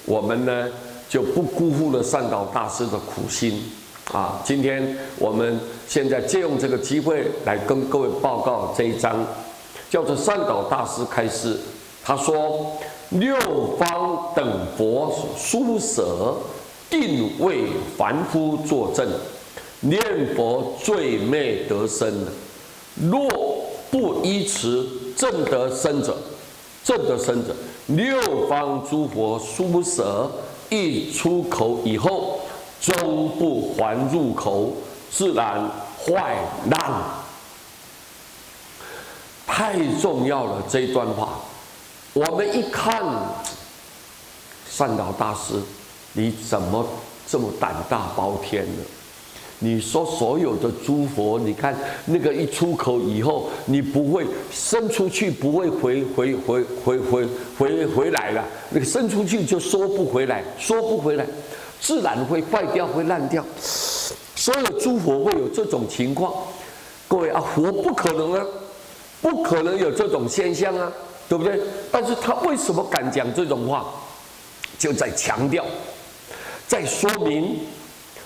我们呢就不辜负了善导大师的苦心啊！今天我们现在借用这个机会来跟各位报告这一章，叫做善导大师开示。他说：六方等佛殊舍，定为凡夫作证，念佛罪灭得生。若不依持正得生者，六方诸佛殊舍，一出口以后，终不还入口，自然坏烂。太重要了，这一段话。我们一看，善导大师，你怎么这么胆大包天呢？你说所有的诸佛，你看那个一出口以后，你不会伸出去，不会回来了。那个伸出去就收不回来，自然会坏掉，会烂掉。所有诸佛会有这种情况，各位啊，佛不可能啊，不可能有这种现象啊，对不对？但是他为什么敢讲这种话？就在强调，在说明。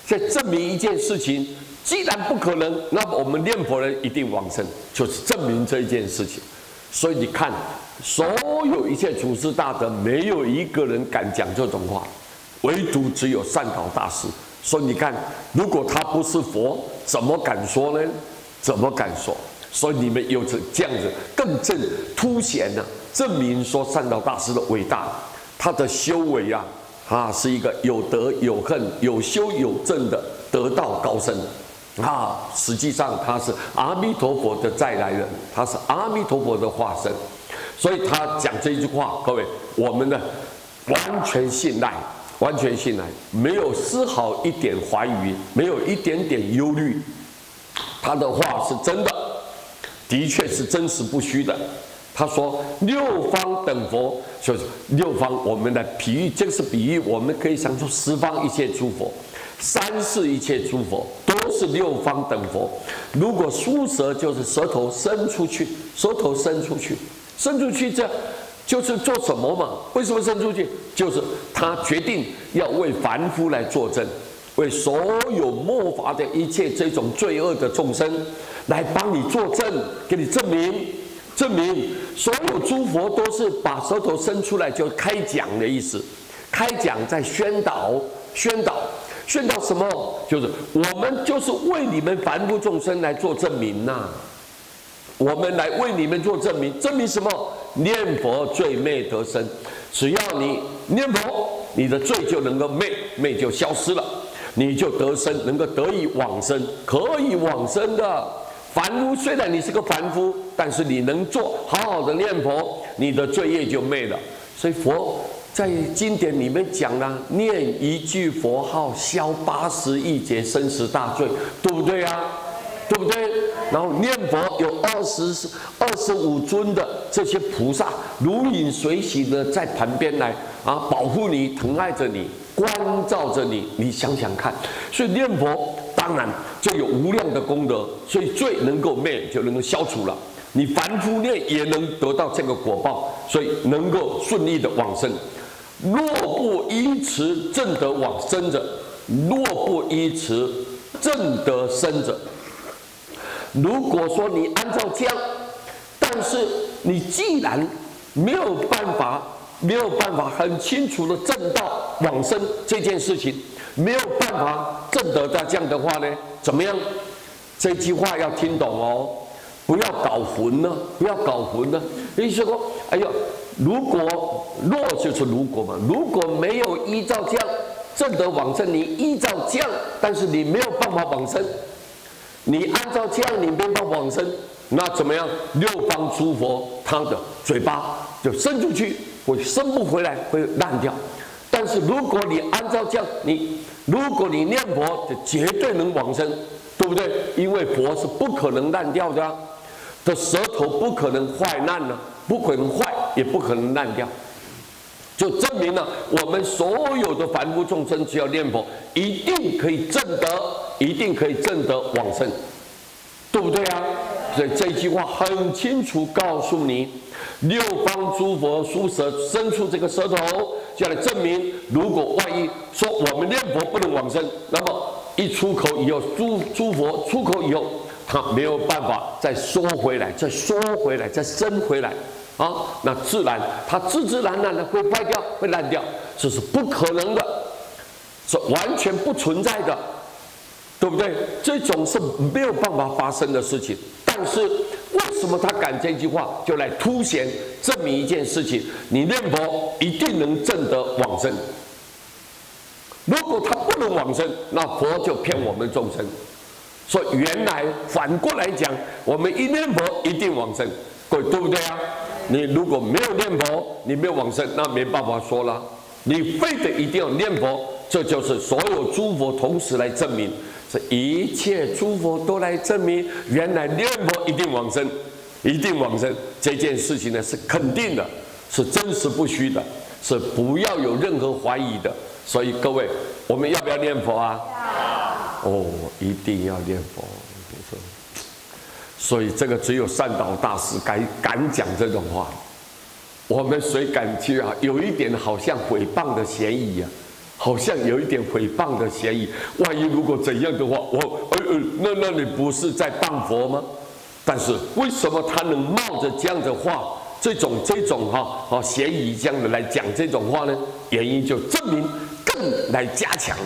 在证明一件事情，既然不可能，那么我们念佛人一定往生，就是证明这一件事情。所以你看，所有一切祖师大德，没有一个人敢讲这种话，唯独只有善导大师。所以你看，如果他不是佛，怎么敢说呢？怎么敢说？所以你们有这样子更凸显了，证明说善导大师的伟大，他的修为啊。是一个有德有恨、有修有正的得道高僧实际上他是阿弥陀佛的再来人，他是阿弥陀佛的化身，所以他讲这句话，各位，我们呢完全信赖，没有丝毫一点怀疑，没有一点点忧虑，他的话是真的，的确是真实不虚的。他说：“六方等佛，就是六方。我们的比喻，这是比喻，我们可以想出十方一切诸佛，三世一切诸佛，都是六方等佛。如果殊舍，就是舌头伸出去，这就是做什么嘛？为什么伸出去？就是他决定要为凡夫来作证，为所有末法的一切这种罪恶的众生来帮你作证，给你证明所有诸佛都是把舌头伸出来就开讲的意思，开讲在宣导什么？就是我们就是为你们凡夫众生来做证明呐，我们来为你们做证明，证明什么？念佛罪灭得生，只要你念佛，你的罪就能够灭就消失了，你就得生，能够得以往生，可以往生的。凡夫虽然你是个凡夫，但是你能做好好的念佛，你的罪业就灭了。所以佛在经典里面讲了，念一句佛号消80亿劫生死大罪，对不对啊？对不对？然后念佛有25尊的这些菩萨如影随形的在旁边来保护你、疼爱着你、关照着你，你想想看。所以念佛当然就有无量的功德，所以罪能够灭，就能够消除了。你凡夫念也能得到这个果报，所以能够顺利的往生。若不依持正得往生者，如果说你按照这样，但是你既然没有办法很清楚的证到往生这件事情，没有办法证得到这样的话呢，怎么样？这句话要听懂哦，不要搞混了，意思说，哎呦，若就是如果嘛，如果没有依照这样证得往生，你依照这样，但是你没有办法往生。你按照这样，你没办法往生，那怎么样？六方诸佛，他的嘴巴就伸出去，会伸不回来，会烂掉。但是如果你按照这样，如果你念佛，就绝对能往生，对不对？因为佛是不可能烂掉的的舌头不可能坏烂了，不可能坏，也不可能烂掉。就证明了我们所有的凡夫众生，只要念佛，一定可以证得往生，对不对啊？所以这句话很清楚告诉你，六方诸佛书舌伸出这个舌头，就来证明，如果万一说我们念佛不能往生，那么一出口以后，诸佛出口以后，他没有办法再缩回来，再缩回来，再伸回来啊，那自然它自然的会坏掉，会烂掉，这是不可能的，是完全不存在的，对不对？这种是没有办法发生的事情。但是为什么他敢这句话，就来凸显证明一件事情：你念佛一定能证得往生。如果他不能往生，那佛就骗我们众生。所以原来反过来讲，我们一念佛一定往生，各位对不对啊？你如果没有念佛，你没有往生，那没办法说了。你非得一定要念佛，这就是所有诸佛同时来证明。这一切诸佛都来证明，原来念佛一定往生，一定往生。这件事情呢是肯定的，是真实不虚的，是不要有任何怀疑的。所以各位，我们要不要念佛啊？哦，一定要念佛。所以这个只有善导大师敢讲这种话，我们谁敢去啊？有一点好像诽谤的嫌疑啊。好像有一点诽谤的嫌疑，万一如果怎样的话，那你不是在谤佛吗？但是为什么他能冒着这样的话，这种嫌疑这样的来讲这种话呢？原因就证明更来加强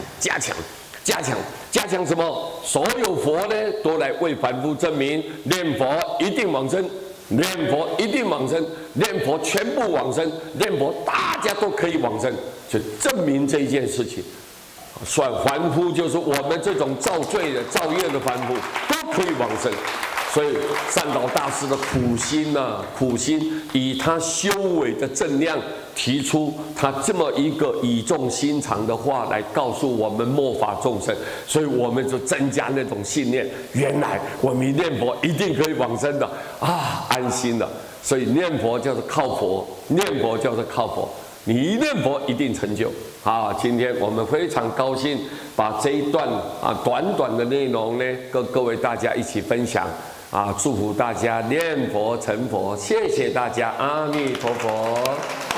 什么？所有佛呢都来为凡夫证明，念佛一定往生，念佛一定往生，念佛全部往生，念佛大家都可以往生。就证明这一件事情，算凡夫就是我们这种造罪的、造业的凡夫都可以往生。所以善导大师的苦心苦心以他修为的正量提出他这么一个语重心长的话来告诉我们末法众生，所以我们就增加那种信念，原来我们念佛一定可以往生的啊，安心了。所以念佛叫做靠佛，念佛叫做靠佛。你一念佛一定成就啊！今天我们非常高兴，把这一段短短的内容呢，跟各位大家一起分享啊！祝福大家念佛成佛，谢谢大家，阿弥陀佛。